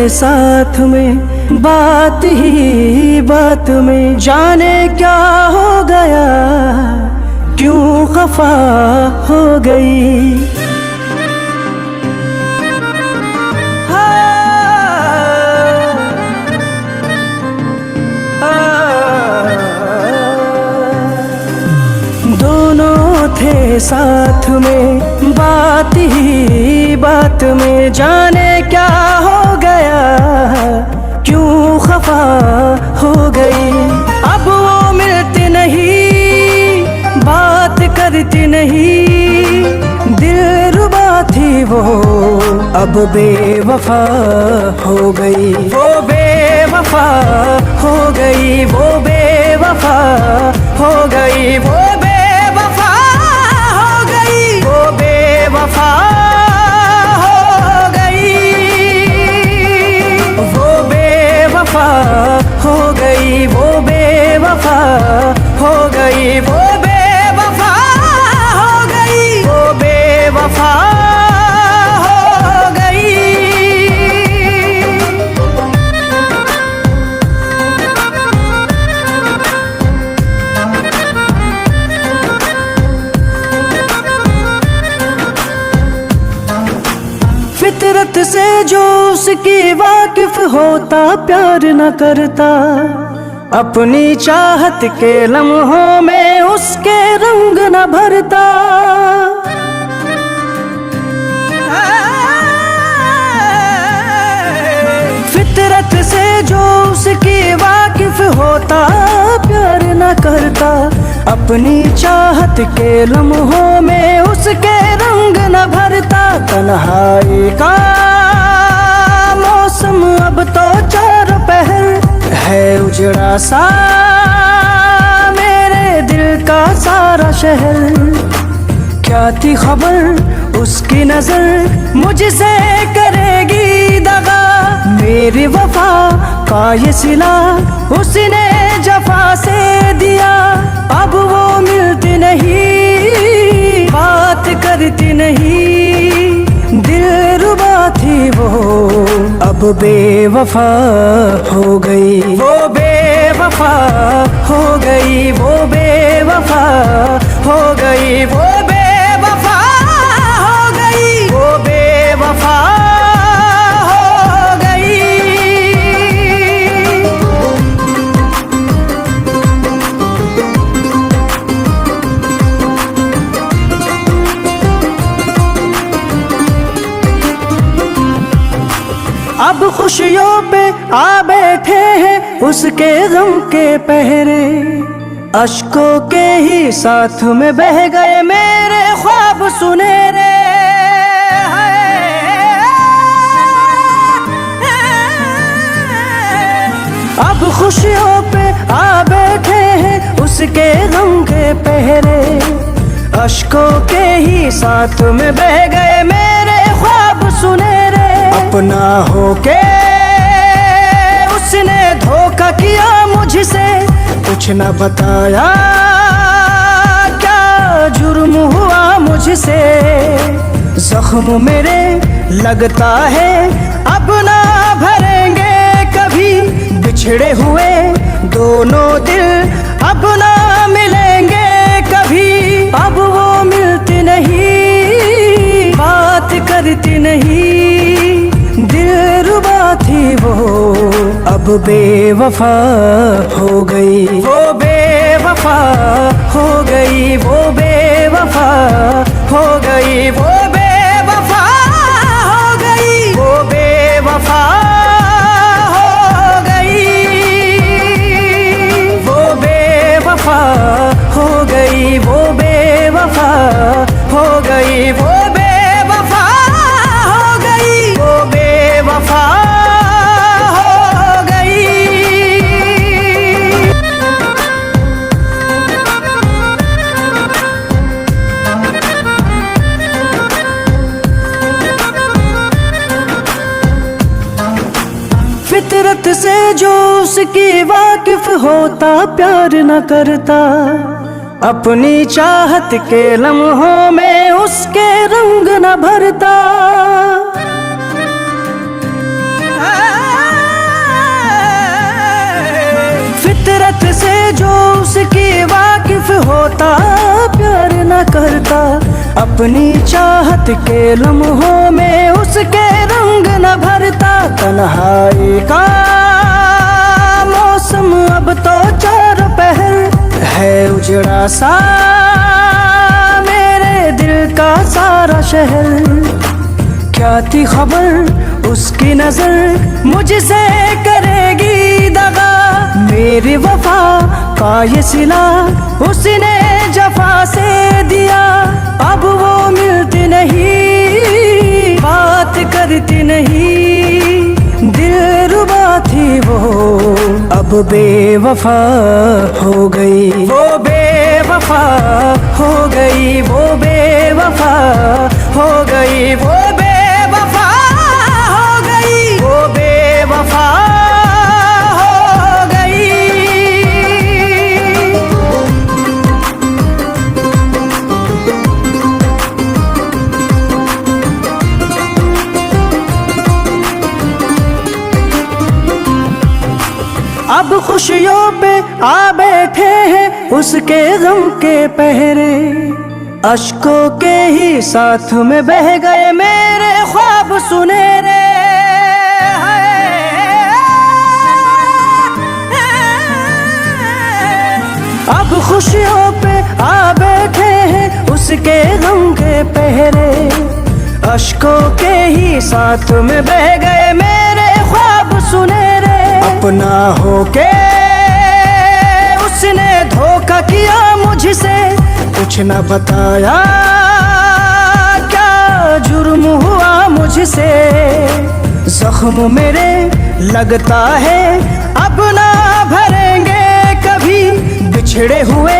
साथ में बात ही बात में, जाने क्या हो गया क्यों खफा हो गई। दोनों थे साथ में बात ही बात में, जाने क्या हो गया क्यों खफा हो गई। अब वो मिलती नहीं, बात करती नहीं, दिलरुबा थी वो अब बेवफा हो गई। वो बेवफा हो गई, वो बेवफा हो गई, वो बेवफा हो गई, वो बेवफा हो गई, वो बेवफा हो गई, वो बेवफा हो गई, वो बेवफा हो गई, वो बेवफा हो गई। फितरत से जो उसकी वाकिफ होता प्यार न करता, अपनी चाहत के लम्हों में उसके रंग न भरता। फितरत से जो उसकी वाकिफ होता प्यार न करता, अपनी चाहत के लम्हों में उसके रंग न भरता। तन्हाई का मौसम अब तो चारों पहर है उजड़ा सा मेरे दिल का सारा शहर। क्या थी खबर उसकी नजर मुझसे करेगी दगा, मेरी वफा का ये सिला उसने जफा से दिया। अब वो मिलती नहीं, बात करती नहीं, दिलरुबा थी वो अब बेवफा हो गई। वो बेवफा हो गई, वो बेवफा हो गई, वो बेवफा हो गई, वो बेवफा हो गई। अब खुशियों पे आ बैठे हैं उसके गम के पहरे, अश्कों के ही साथ में बह गए मेरे ख्वाब सुनहरे। अब खुशियों पे आ बैठे हैं उसके गम के पहरे, अश्कों के ही साथ में बह गए मेरे ख्वाब सुनहरे। अपना होके उसने धोखा किया मुझसे, कुछ न बताया क्या जुर्म हुआ मुझसे। जख्म मेरे लगता है अब ना भरेंगे कभी, बिछड़े हुए दोनों दिल अब ना मिलेंगे कभी। अब वो मिलती नहीं, बात करती नहीं, दिलरुबा थी वो अब बेवफा हो गई। वो बेवफा हो गई, वो बेवफा हो गई, वो बेवफा हो गई, वो बेवफा हो गई, वो बेवफा हो गई, वो बेवफा हो गई, वो बेवफा हो गई, वो बेवफा हो गई। फितरत से जो उसकी वाकिफ होता प्यार न करता, अपनी चाहत के लम्हों में उसके रंग न भरता। उसकी वाकिफ होता, प्यार न करता। अपनी चाहत के लम्हों में उसके रंग न भरता। तन्हाई का मौसम अब तो चार पहर है उजड़ा सा मेरे दिल का सारा शहर। क्या थी खबर उसकी नजर मुझसे करेगी दगा। मेरी वफा का ये सिला उसने जफा से दिया। अब वो मिलती नहीं, बात करती नहीं, दिलरुबा थी वो अब बेवफा हो गई। वो बेवफा हो गई, वो बेवफा हो गई, वो बेवफा हो गई, वो बेवफा हो गई। अब खुशियों पे आ बैठे हैं उसके गम के पहरे। अश्कों के ही साथ में बह गए मेरे ख्वाब सुनहरे। अब खुशियों पे आ बैठे हैं उसके गम के पहरे। अश्कों के ही साथ में बह गए मेरे ख्वाब सुनहरे। अपना होके उसने धोखा किया मुझसे, कुछ न बताया क्या जुर्म हुआ मुझसे। जख्म मेरे लगता है अब ना भरेंगे कभी, बिछड़े हुए